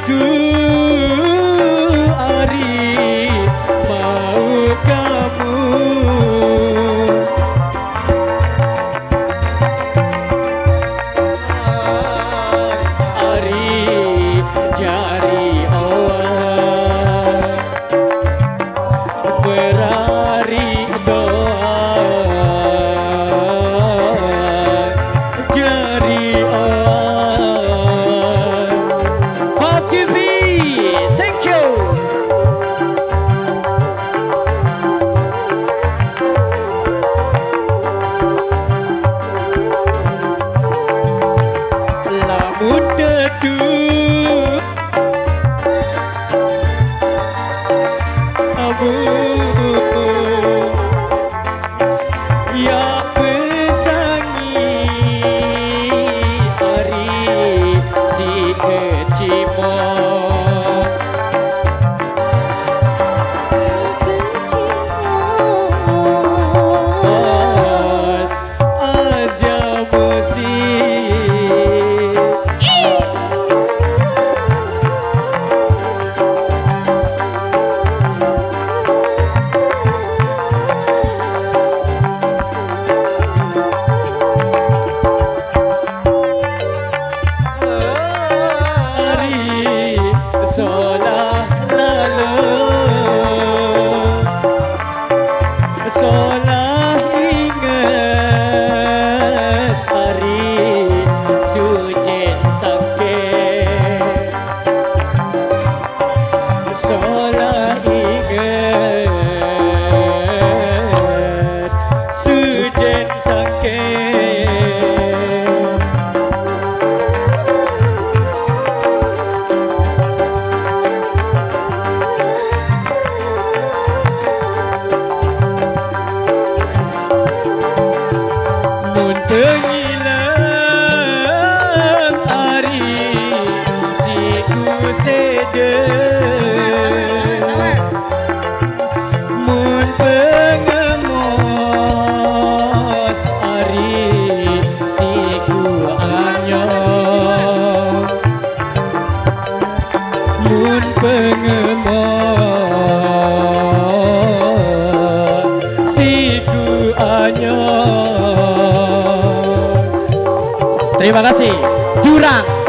bundaku Ari mau kamu Ari jari awan berari doa jari awan Pop TV, thank you. Lamun deduk abu ya pesangi Ari si kecimo aja musik Ari solah lalu solah inges Ari sujen sangke solah inges sujen sangke mun tengilang Ari si ku sedeng mun pengemos Ari si ku anyong mun pengemos si ku anyong. Terima kasih Jurang.